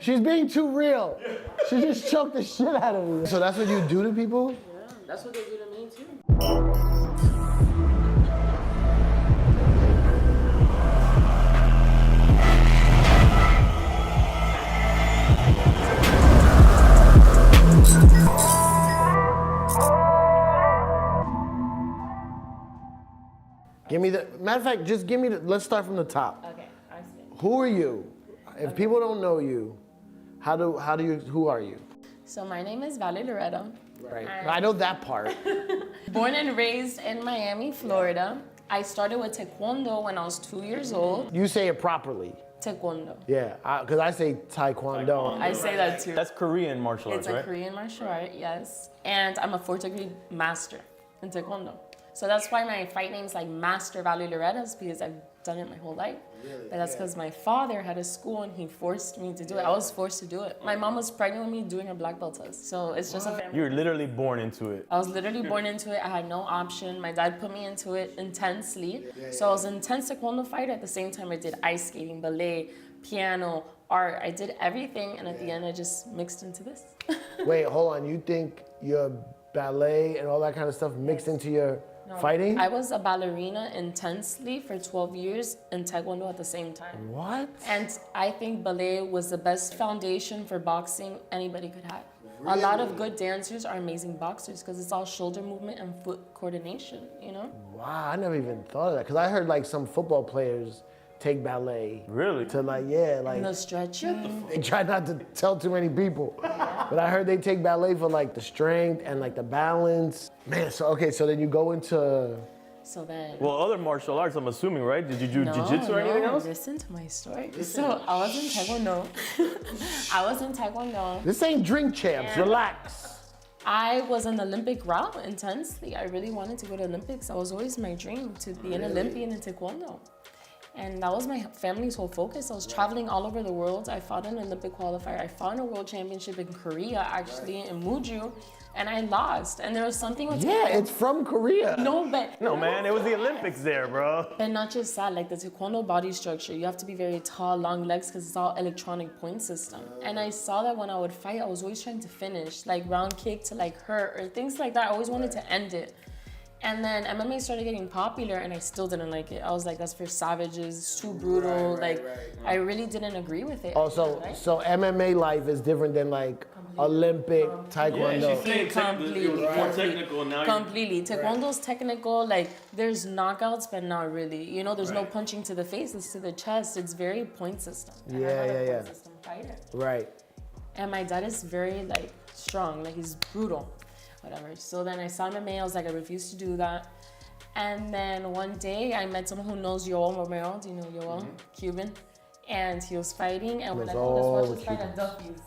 She's being too real. She just choked the shit out of me. So that's what you do to people? Yeah, that's what they do to me too. Give me the, matter of fact, just give me the, let's start from the top. Okay, I see. Who are you? If people don't know you, who are you? So my name is Valerie Loretta. Right. I know that part. Born and raised in Miami, Florida. I started with Taekwondo when I was 2 years old. You say it properly. Taekwondo. Yeah, because I say Taekwondo. I say that too. That's Korean martial arts, right? It's a Korean martial art, yes. And I'm a 4th degree master in Taekwondo. So that's why my fight name's like Master Valerie Loretta, is because I've done it my whole life. Really? But that's because my father had a school and he forced me to do it. I was forced to do it. My mom was pregnant with me doing her black belt test. So it's just a family. You were literally born into it. I was literally born into it. I had no option. My dad put me into it intensely. So I was an intense Taekwondo fighter. At the same time, I did ice skating, ballet, piano, art. I did everything. And at the end, I just mixed into this. Wait, hold on. You think your ballet and all that kind of stuff mixed into your fighting? I was a ballerina intensely for 12 years and Taekwondo at the same time. What? And I think ballet was the best foundation for boxing anybody could have. Really? A lot of good dancers are amazing boxers because it's all shoulder movement and foot coordination, you know? Wow, I never even thought of that. Because I heard like some football players take ballet. Really? To like, yeah, like. And the stretching. They try not to tell too many people. But I heard they take ballet for like the strength and like the balance. Man, so okay, so then you go into. So then. Well, other martial arts, I'm assuming, right? Did you do jiu-jitsu or anything else? Listen to my story. So I was in Taekwondo. I was in Taekwondo. This ain't Drink Champs, relax. I was an Olympic route intensely. I really wanted to go to Olympics. That was always my dream, to be an Olympian in Taekwondo. And that was my family's whole focus. I was traveling all over the world. I fought in an Olympic qualifier. I fought in a world championship in Korea, actually, in Muju, and I lost. And there was something with Yeah, it's from Korea. No, but... No, man, it was the Olympics there, bro. But not just that, like the Taekwondo body structure, you have to be very tall, long legs, because it's all electronic point system. And I saw that when I would fight, I was always trying to finish, like round kick to like hurt, or things like that. I always wanted to end it. And then MMA started getting popular and I still didn't like it. I was like, that's for savages, it's too brutal. I really didn't agree with it. Oh, so MMA life is different than like Olympic Taekwondo. Completely. More technical now. Completely. Taekwondo's technical, like there's knockouts, but not really. You know, there's no punching to the face, it's to the chest. It's very point system. And I'm not a point system fighter. Right. And my dad is very like strong, like he's brutal. Whatever. So then I saw MMA, I was like, I refuse to do that. And then one day I met someone who knows Yoel Romero. Do you know Yoel? Cuban. And he was fighting, and when I told us watch his fight at Duffy's.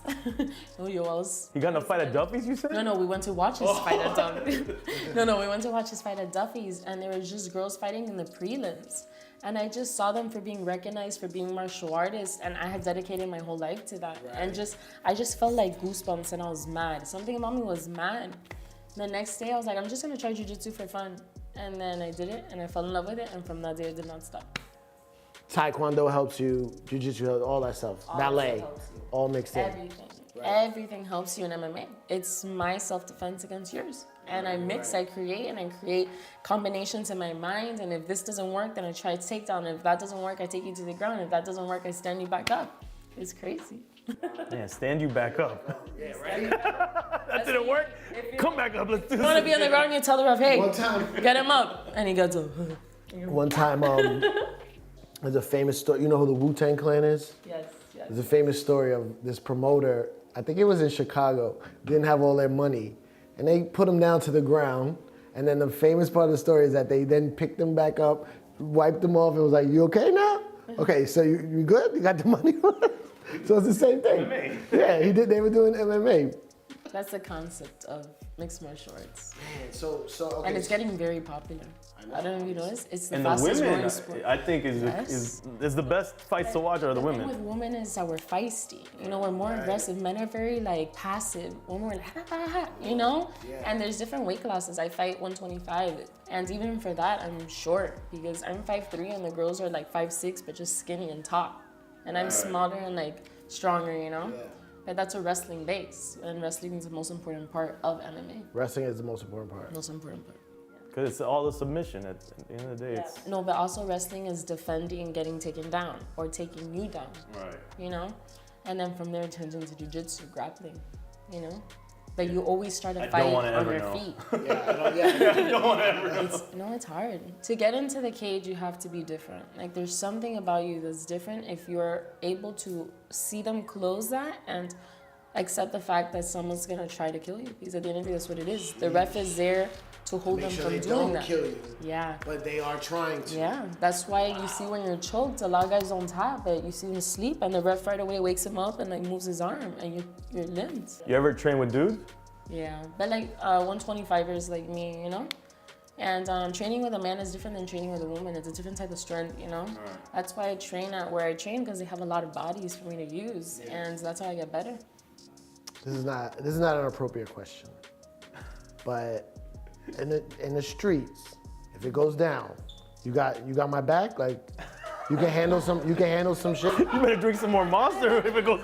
No, Yoel's. You got in a fight at Duffy's, you said? No, we went to watch his fight at Duffy's. No, we went to watch his fight at Duffy's, and there was just girls fighting in the prelims. And I just saw them for being recognized, for being martial artists, and I had dedicated my whole life to that. And I just felt like goosebumps, and I was mad. Something about me was mad. The next day, I was like, I'm just gonna try jiu-jitsu for fun. And then I did it, and I fell in love with it, and from that day, I did not stop. Taekwondo helps you, jiu-jitsu, all that stuff, ballet, all mixed in. Everything. Everything helps you in MMA. It's my self-defense against yours. And I mix, I create combinations in my mind, and if this doesn't work, then I try to take down. If that doesn't work, I take you to the ground. If that doesn't work, I stand you back up. It's crazy. Yeah, stand you back up. Yeah, right? That didn't work? Come back up, let's do this. You want to be on the ground, you tell the ref, hey, One time, get him up. And he gets up. one time, there's a famous story. You know who the Wu-Tang Clan is? Yes. There's a famous story of this promoter, I think it was in Chicago, didn't have all their money. And they put him down to the ground. And then the famous part of the story is that they then picked him back up, wiped him off, and was like, you okay now? Okay, so you good? You got the money? So it's the same thing. MMA. Yeah, they were doing MMA. That's the concept of mixed martial arts. Man, so okay. And it's getting very popular. I don't know if you noticed. It's the and the fastest women, growing sport. I think is the best fights to watch are the women. The thing with women is that we're feisty. You know, we're more aggressive. Men are very like passive. We're more like, you know? Yeah. And there's different weight classes. I fight 125. And even for that, I'm short because I'm 5'3" and the girls are like 5'6", but just skinny and tall. And I'm smaller and like stronger, you know? Yeah. But that's a wrestling base, and wrestling is the most important part of MMA. Wrestling is the most important part. Most important part. Because it's all the submission at the end of the day. Yeah. It's... No, but also wrestling is defending and getting taken down, or taking you down. Right. You know? And then from there it turns into jiu-jitsu, grappling, you know? But you always start a fight on your feet. I don't want to ever know. No, it's hard. To get into the cage, you have to be different. Like, there's something about you that's different if you're able to see them close that and accept the fact that someone's going to try to kill you. Because at the end of the day, that's what it is. The ref is there to hold them from doing that. Kill you. Yeah. But they are trying to. Yeah. That's why you see when you're choked, a lot of guys don't tap it. You see him sleep, and the ref right away wakes him up and like moves his arm, and you're limbed. You ever train with dudes? Yeah, but like 125ers like me, you know? And training with a man is different than training with a woman. It's a different type of strength, you know? Right. That's why I train at where I train, because they have a lot of bodies for me to use, and that's how I get better. This is not an appropriate question, but in the streets, if it goes down, you got my back. Like, you can handle some shit. You better drink some more Monster if it goes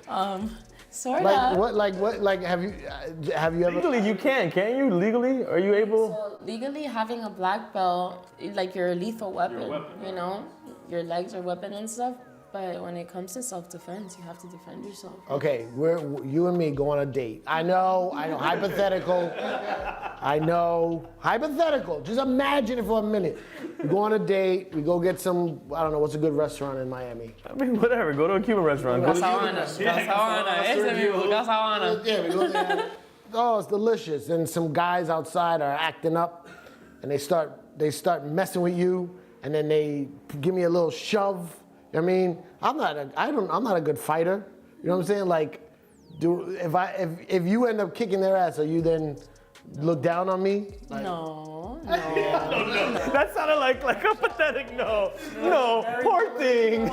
down. Sort of. Have you ever? Legally, you can't you? Legally, are you able? So legally, having a black belt, like, you're a lethal weapon. You know, your legs are weapon and stuff. But when it comes to self-defense, you have to defend yourself. Okay, you and me go on a date. I know, hypothetical. I know, hypothetical. Just imagine it for a minute. We go on a date, we go get some, I don't know, what's a good restaurant in Miami? I mean, whatever, go to a Cuban restaurant. Casa Juana. Yeah, we go there. Oh, it's delicious. And some guys outside are acting up, and they start messing with you, and then they give me a little shove. I mean, I'm not a good fighter. You know what I'm saying? Like, if you end up kicking their ass, are you then look down on me? Like, No. That sounded like a pathetic no. No, poor thing.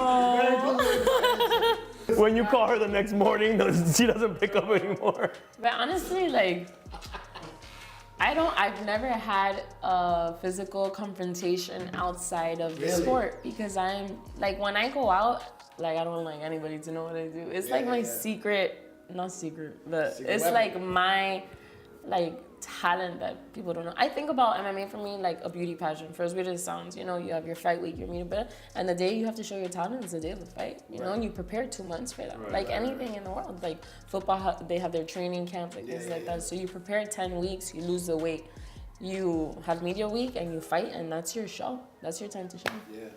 When you call her the next morning, she doesn't pick up anymore. But honestly, like, I've never had a physical confrontation outside of the sport, because I'm, like, when I go out, like, I don't like anybody to know what I do. It's like my secret, not secret, but it's weapon. Like my, like, talent that people don't know. I think about MMA for me like a beauty pageant. For as weird as it sounds, you know, you have your fight week, your meet up, and the day you have to show your talent is the day of the fight, you know, and you prepare 2 months for that. Anything in the world, like football, they have their training camps, like things like that. So you prepare 10 weeks, you lose the weight, you have media week, and you fight, and that's your show. That's your time to shine. Yeah.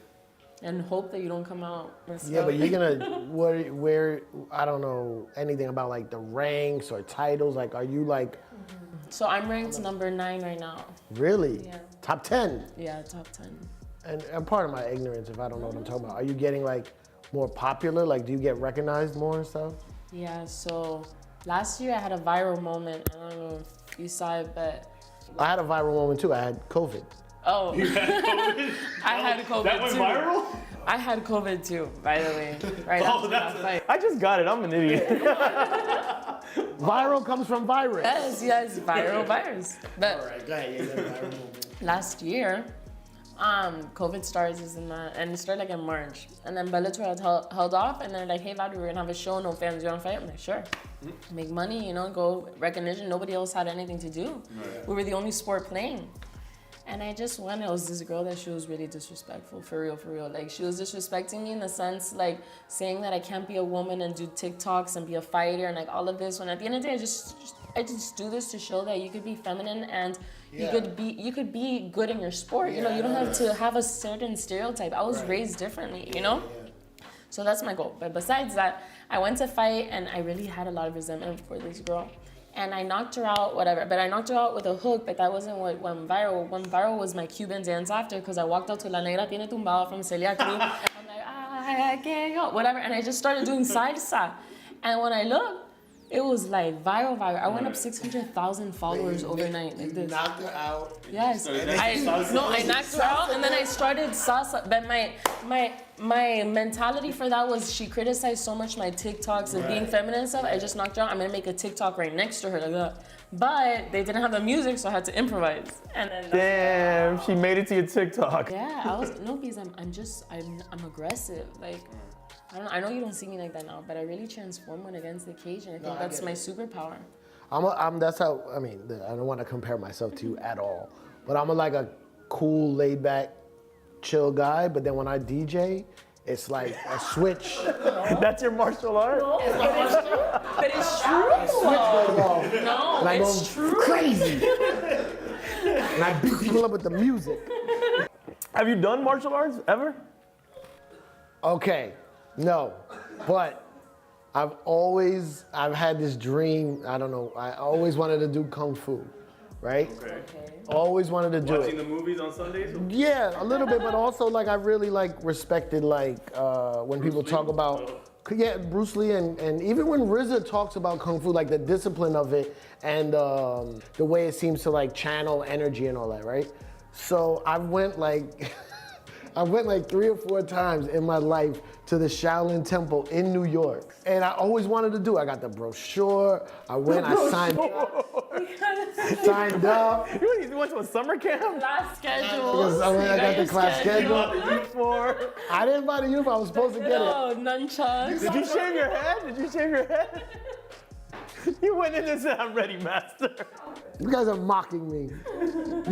And hope that you don't come out. Yeah, but you're gonna where I don't know anything about like the ranks or titles. Like, are you like? So I'm ranked number 9 right now. Really? Yeah. Top 10? Yeah, top 10. And part of my ignorance, if I don't know what I'm talking about, are you getting like more popular? Like, do you get recognized more and stuff? Yeah. So last year I had a viral moment. I don't know if you saw it, but I had a viral moment too. I had COVID. Oh. You had COVID? I had COVID that went too. viral? I had COVID too, by the way. Right after that fight. I just got it. I'm an idiot. Viral comes from virus. Yes, viral virus. But all right, go ahead. Yeah, viral moment. Last year, COVID started and it started like in March. And then Bellator had held off, and they're like, hey, Vadu, we're gonna have a show, no fans, you wanna fight? I'm like, sure. Make money, you know, go recognition. Nobody else had anything to do. Right. We were the only sport playing. And I just went, it was this girl that she was really disrespectful, for real. Like, she was disrespecting me in the sense, like, saying that I can't be a woman and do TikToks and be a fighter and, like, all of this. When at the end of the day, I just do this to show that you could be feminine and you could be good in your sport. You know, you don't have to have a certain stereotype. I was raised differently, you know? So that's my goal. But besides that, I went to fight, and I really had a lot of resentment for this girl. And I knocked her out, whatever. But I knocked her out with a hook, but that wasn't what went viral. What went viral was my Cuban dance after, because I walked out to La Negra Tiene Tumbado from Celia Cruz. And I'm like, I can't go, whatever. And I just started doing salsa. And when I looked, it was like viral. I went up 600,000 followers overnight. Like this. Knocked her out. Yes. I knocked her out, and then I started salsa. But my mentality for that was, she criticized so much my TikToks of being feminine and stuff. I just knocked her out. I'm gonna make a TikTok right next to her like that. But they didn't have the music, so I had to improvise. And then damn, she made it to your TikTok. Yeah, because I'm aggressive. Like, I don't know, I know you don't see me like that now, but I really transform when against the cage, and I think that's my superpower. That's how, I mean, I don't want to compare myself to you at all, but I'm like a cool, laid back, chill guy, but then when I DJ, it's like a switch. That's your martial art? No, but it's true. Switch goes off. No, And I it's go true. crazy. And I beat people up with the music. Have you done martial arts ever? Okay, no, but I've had this dream, I don't know, I always wanted to do Kung Fu, right? Okay. Always wanted to do Watching it. the movies on Sundays? Yeah, a little bit, but also like I really like respected like when people talk about, yeah, Bruce Lee and even when RZA talks about Kung Fu, like the discipline of it and the way it seems to like channel energy and all that, right? So I went like, I went like 3 or 4 times in my life to the Shaolin Temple in New York. And I always wanted to do it. I got the brochure, I went, I signed up. You went to a summer camp? Class schedule. Because I got the class schedule. Uniform. I didn't buy the uniform, I was supposed to get it. No, nunchucks. Did you shave your head? Did you shave your head? You went in and said, I'm ready, master. You guys are mocking me.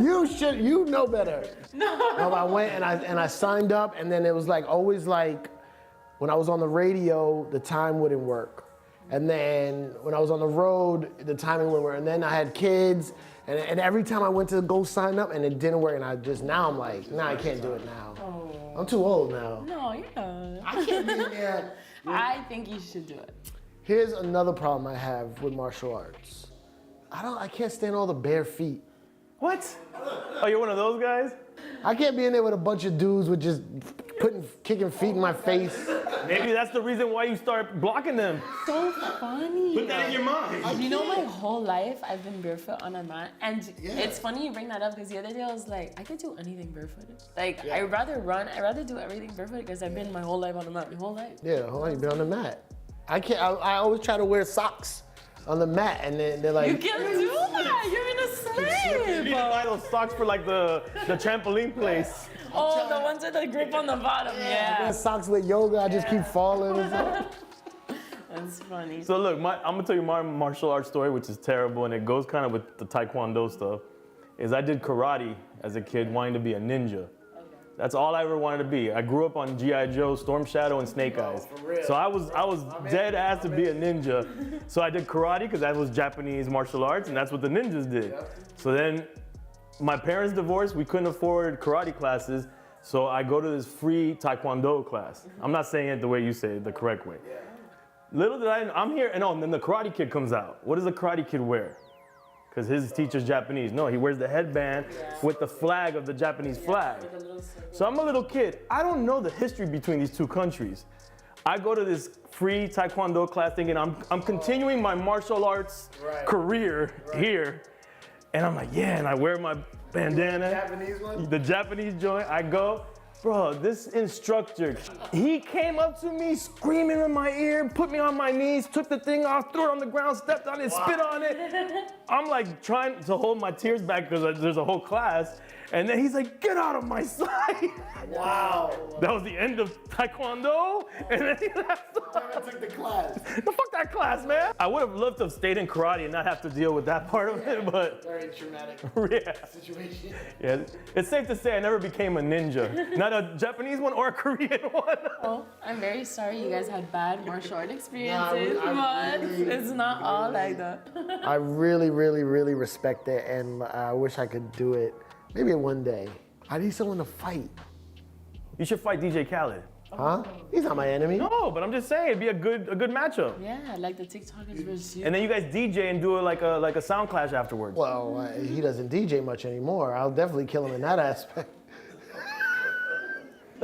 You know better. No, I went and I signed up, and then it was like always like when I was on the radio, the time wouldn't work. And then when I was on the road, the timing wouldn't work. And then I had kids, and every time I went to go sign up and it didn't work, and now I'm like, nah, I can't do it now. Oh. I'm too old now. No, you're not. I can't be in there. I think you should do it. Here's another problem I have with martial arts. I can't stand all the bare feet. What? Oh, you're one of those guys? I can't be in there with a bunch of dudes with just kicking feet in my face. Maybe that's the reason why you start blocking them. So funny. Put that in your mind. You know, my whole life I've been barefoot on a mat, and it's funny you bring that up because the other day I was like, I could do anything barefooted. Like I'd rather run, I'd rather do everything barefooted because I've been my whole life on a mat, my whole life. Yeah, hold on, you've been on the mat. I always try to wear socks on the mat, and then they're like, You can't do that. You're in a You need to slave. buy those socks for like the trampoline place. Oh, the ones with the grip on the bottom. wear Yeah. socks with yoga. I just keep falling. And stuff. That's funny. So look, I'm gonna tell you my martial arts story, which is terrible, and it goes kind of with the Taekwondo stuff. Is I did karate as a kid, wanting to be a ninja. That's all I ever wanted to be. I grew up on G.I. Joe, Storm Shadow, and Snake Eyes. So I was dead ass to be a ninja. So I did karate because that was Japanese martial arts, and that's what the ninjas did. So then my parents divorced. We couldn't afford karate classes, so I go to this free Taekwondo class. I'm not saying it the way you say it, the correct way. Little did I'm here, and then the Karate Kid comes out. What does the Karate Kid wear? Because his teacher's Japanese. No, he wears the headband with the flag of the Japanese flag. So I'm a little kid. I don't know the history between these two countries. I go to this free Taekwondo class thinking I'm continuing my martial arts career here. And I'm like, yeah, and I wear my bandana. Japanese one? The Japanese joint. I go. Bro, this instructor, he came up to me screaming in my ear, put me on my knees, took the thing off, threw it on the ground, stepped on it, spit on it. I'm like trying to hold my tears back because there's a whole class. And then he's like, get out of my sight. Wow. That was the end of Taekwondo. And then he left. I took the class. The fuck that class, man. I would have loved to have stayed in karate and not have to deal with that part of it, but Very traumatic yeah. situation. Yeah, it's safe to say I never became a ninja. Not a Japanese one or a Korean one. Oh, I'm very sorry you guys had bad martial art experiences, I but really, it's not all like that. I really, really, really respect it, and I wish I could do it. Maybe one day. I need someone to fight. You should fight DJ Khaled. Huh? He's not my enemy. No, but I'm just saying it'd be a good matchup. Yeah, like the TikTokers versus you. And then you guys DJ and do it like a sound clash afterwards. Well, he doesn't DJ much anymore. I'll definitely kill him in that aspect.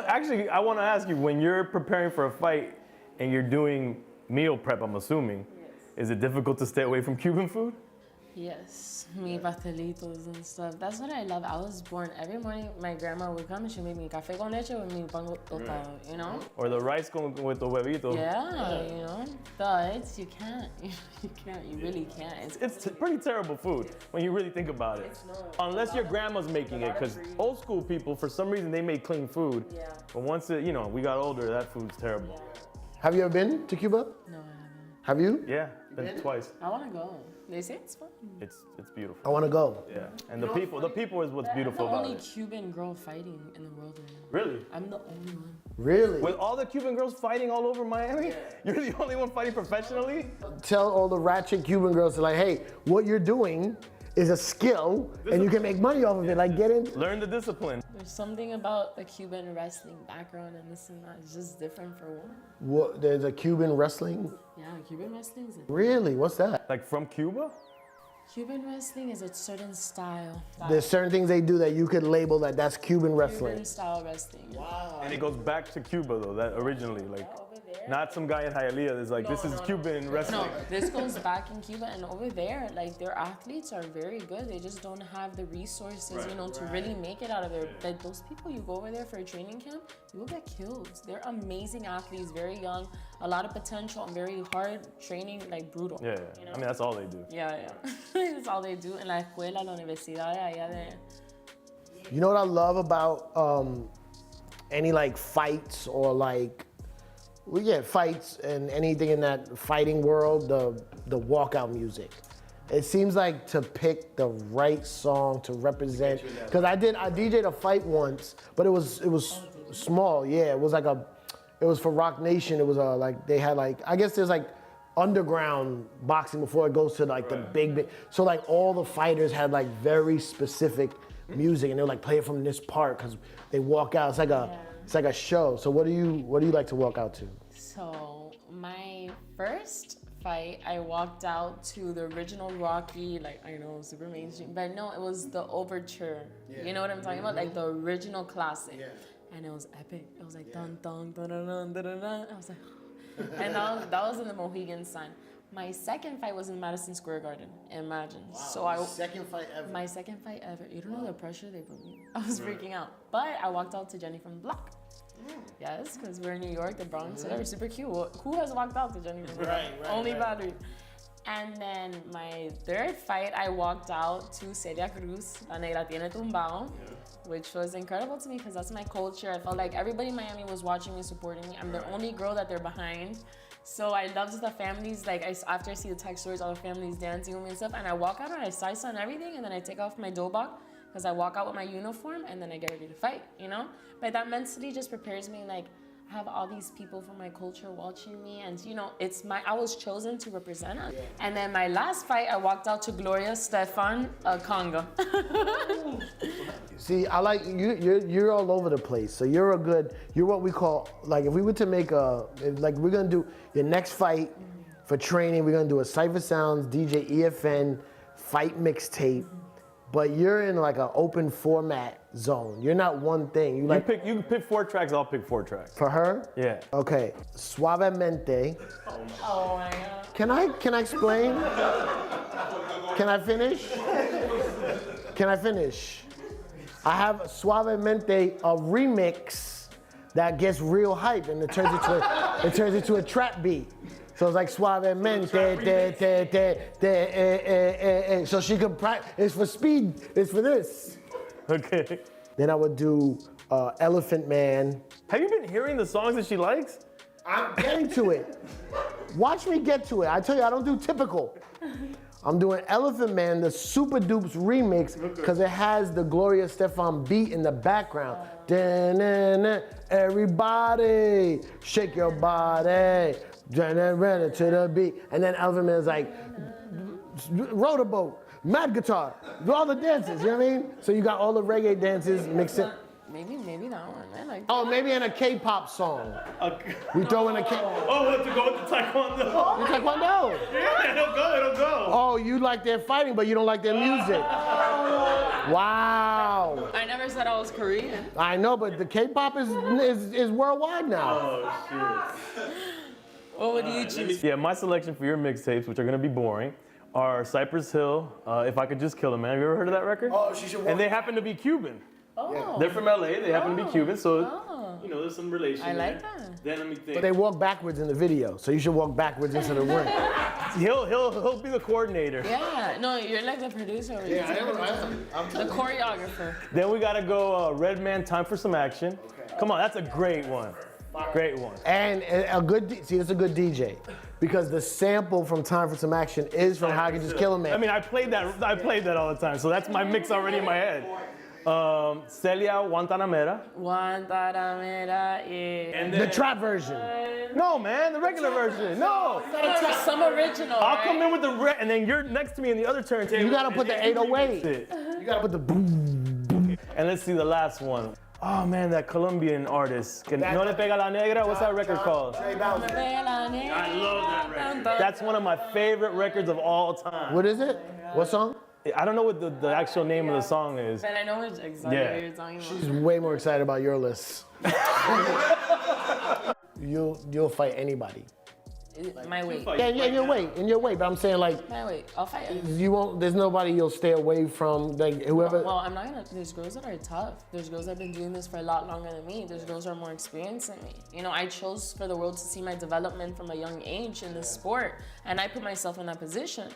Actually, I want to ask you, when you're preparing for a fight and you're doing meal prep, I'm assuming, is it difficult to stay away from Cuban food? Yes, mi pastelitos and stuff. That's what I love. I was born every morning. My grandma would come and she made me café con leche with mi pan tostado, you know? Or the rice with the huevito. Yeah, you know? But you can't. You can't. You really can't. It's pretty terrible food when you really think about it. Unless your grandma's making it, because old school people, for some reason, they make clean food. Yeah. But once we got older, that food's terrible. Have you ever been to Cuba? No, I haven't. Have you? Yeah, been twice. I want to go. They say it's fun. It's beautiful. I want to go. Yeah, and the people is what's beautiful I'm the about only it. Cuban girl fighting in the world right now. Really? I'm the only one. Really? With all the Cuban girls fighting all over Miami, you're the only one fighting professionally? Tell all the ratchet Cuban girls to like, hey, what you're doing is a skill and you can make money off of it. Like get in. Learn the discipline. There's something about the Cuban wrestling background and this and that. It's just different for women. What, there's a Cuban wrestling? Yeah, Cuban wrestling is Really? What's that? Like from Cuba? Cuban wrestling is a certain style. There's certain things they do that you could label that that's Cuban wrestling. Cuban style wrestling. Wow. And it goes back to Cuba though, that originally, like, Over there. not some guy in Hialeah is like, this is Cuban wrestling. No, this goes back in Cuba, and over there, like their athletes are very good. They just don't have the resources, to really make it out of there. Like those people, you go over there for a training camp, you will get killed. They're amazing athletes, very young, a lot of potential, and very hard training, like brutal. Yeah, I mean, that's all they do. Yeah. That's all they do. En la escuela, la universidad, allá de. You know what I love about any like fights or like, fights and anything in that fighting world, the walkout music. It seems like to pick the right song to represent. Because I DJ'd a fight once, but it was small. Yeah, it was like it was for Rock Nation. It was like they had like, I guess there's like underground boxing before it goes to like the big. So like all the fighters had like very specific music, and they would like play it from this part because they walk out. It's like a show. So what do you like to walk out to? So my first fight, I walked out to the original Rocky, like I know super mainstream, but no, it was the Overture. You know what I'm talking about? Like the original classic. And it was epic. It was like dun dun dun dun dun dun dun. I was like, and that was in the Mohegan Sun. My second fight was in Madison Square Garden. Imagine. Wow, So second fight ever. My second fight ever. You don't know the pressure they put me. I was freaking out. But I walked out to Jenny from the Block. Yes, because we're in New York, the Bronx, so they were super cute. Who has walked out to Jenny from the Block? Only Battery. And then my third fight, I walked out to Celia Cruz, La Negra Tiene Tumbao, which was incredible to me because that's my culture. I felt like everybody in Miami was watching me, supporting me. I'm the only girl that they're behind. So I loved the families, like after I see the text stories, all the families dancing with me and stuff, and I walk out and I salsa and everything, and then I take off my dobak, because I walk out with my uniform, and then I get ready to fight, But that mentally just prepares me, like, I have all these people from my culture watching me, and I was chosen to represent us. And then my last fight, I walked out to Gloria Stefan Conga. See, I like you're all over the place. So you're what we call, like if we were to make we're gonna do your next fight for training, we're gonna do a Cypher Sounds DJ EFN fight mixtape, but you're in like an open format zone. You're not one thing. You can pick 4 tracks, I'll pick 4 tracks. For her? Yeah. Okay. Suavemente. Oh my God. Can I explain? Can I finish? Can I finish? I have Suavemente, a remix that gets real hype and it turns into a trap beat. So it's like Suavemente, so she can practice. It's for speed. It's for this. Okay. Then I would do Elephant Man. Have you been hearing the songs that she likes? I'm getting to it. Watch me get to it. I tell you, I don't do typical. I'm doing Elephant Man, the Super Dupes remix, because it has the Gloria Stefan beat in the background. Da-na-na, everybody, shake your body. Run it to the beat. And then Elephant Man's like, row the boat, mad guitar, do all the dances, you know what I mean? So you got all the reggae dances mixed in. Maybe that one. I like that. Oh, maybe in a K-pop song. We throw in a K. Oh, what, to go with the taekwondo? Taekwondo. Yeah, it'll go. Oh, you like their fighting, but you don't like their music. Wow. I never said I was Korean. I know, but the K-pop is worldwide now. Oh, shit. What would you choose? Yeah, my selection for your mixtapes, which are gonna be boring, are Cypress Hill, If I Could Just Kill a Man. Have you ever heard of that record? Oh, she should. And they happen to be Cuban. Oh. They're from LA, they happen to be Cuban, so there's some relation. I like there. that. Then let me think. But they walk backwards in the video, so you should walk backwards into the ring. He'll be the coordinator. Yeah, no, you're like the producer. I am. The choreographer. Then we gotta go Redman, Time for Some Action. Okay. Come on, that's a great one. Great one. And a good, see, it's a good DJ. Because the sample from Time for Some Action is from How I Can Just Kill a Man. I mean, I played that all the time, so that's my mix already in my head. Celia Guantanamera. Guantanamera, yeah. And The then, trap version. no, man, the regular version. No. Some original, I'll right? come in with the and then you're next to me in the other turntable. You gotta put the and you 808. remix it. You gotta put the boom. And let's see the last one. Oh man, that Colombian artist. No Le Pega La Negra? What's that record called? I love that record. That's one of my favorite records of all time. What is it? What song? I don't know what the actual name of the song is. But I know exactly what you're talking about. She's way more excited about your list. You'll fight anybody. My weight. Yeah, in your weight. But I'm saying like My weight. I'll fight it. you won't. There's nobody you'll stay away from. Like whoever. Well, I'm not gonna. There's girls that are tough. There's girls that have been doing this for a lot longer than me. There's girls that are more experienced than me. You know, I chose for the world to see my development from a young age in this sport, and I put myself in that position.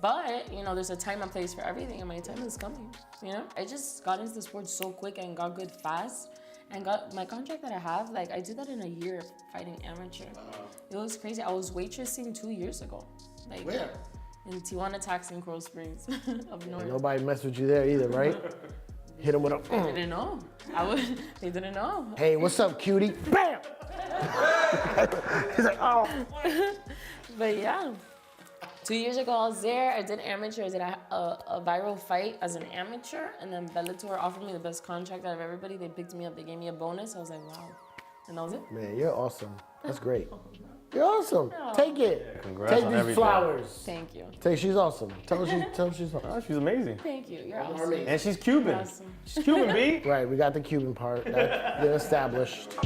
But you know, there's a time and place for everything, and my time is coming. You know, I just got into the sport so quick and got good fast. And got my contract that I have, like I did that in a year fighting amateur. It was crazy. I was waitressing 2 years ago. Like Where? in Tijuana Taxi in Coral Springs up north. Nobody messed with you there either, right? Hit him with a. They didn't know. They didn't know. Hey, what's up, cutie? Bam! He's like, oh. But yeah, 2 years ago I was there. I did amateur. I did a viral fight as an amateur, and then Bellator offered me the best contract out of everybody. They picked me up. They gave me a bonus. I was like, wow, and that was it. Man, you're awesome. That's great. You're awesome. Take it. Congrats Take on these everything. flowers. Thank you. She's awesome. Tell her she's awesome. Oh, she's amazing. Thank you. You're awesome. And she's Cuban. Awesome. She's Cuban, B. Right, we got the Cuban part. That's been established.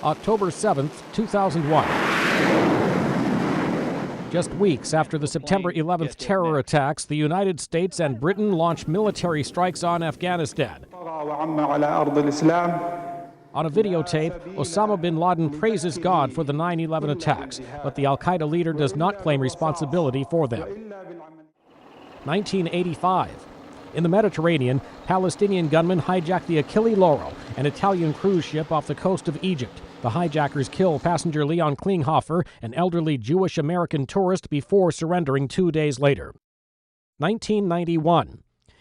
October 7, 2001. Just weeks after the September 11th terror attacks, the United States and Britain launched military strikes on Afghanistan. On a videotape, Osama bin Laden praises God for the 9/11 attacks, but the al-Qaeda leader does not claim responsibility for them. 1985. In the Mediterranean, Palestinian gunmen hijacked the Achille Lauro, an Italian cruise ship off the coast of Egypt. The hijackers kill passenger Leon Klinghoffer, an elderly Jewish-American tourist, before surrendering 2 days later. 1991.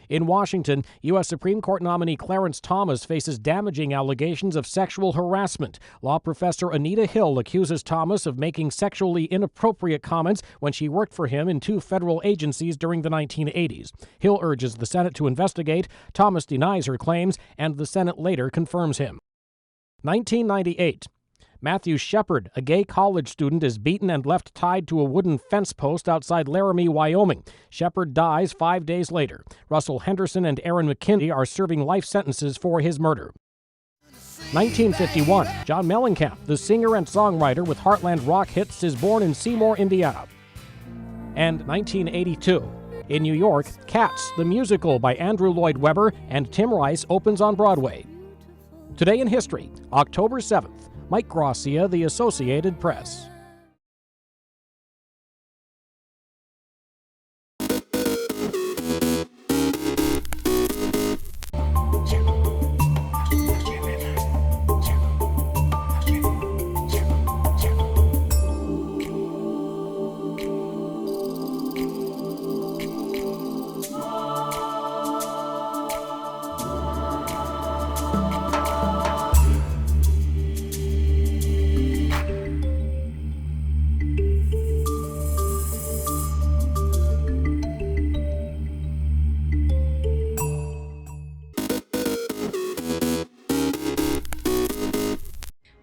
In Washington, U.S. Supreme Court nominee Clarence Thomas faces damaging allegations of sexual harassment. Law professor Anita Hill accuses Thomas of making sexually inappropriate comments when she worked for him in 2 federal agencies during the 1980s. Hill urges the Senate to investigate. Thomas denies her claims, and the Senate later confirms him. 1998. Matthew Shepard, a gay college student, is beaten and left tied to a wooden fence post outside Laramie, Wyoming. Shepard dies 5 days later. Russell Henderson and Aaron McKinney are serving life sentences for his murder. 1951. John Mellencamp, the singer and songwriter with Heartland rock hits, is born in Seymour, Indiana. And 1982. In New York, Cats, the musical by Andrew Lloyd Webber and Tim Rice, opens on Broadway. Today in history, October 7th. Mike Gracia, The Associated Press.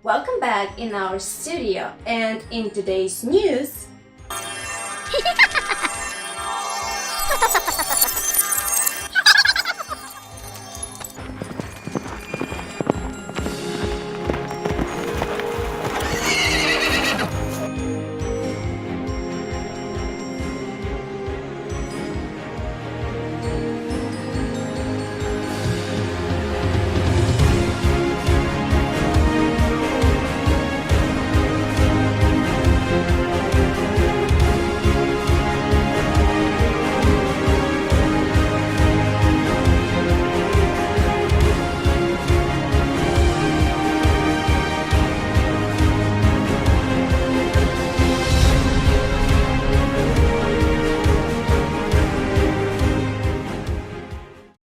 Welcome back in our studio, and in today's news,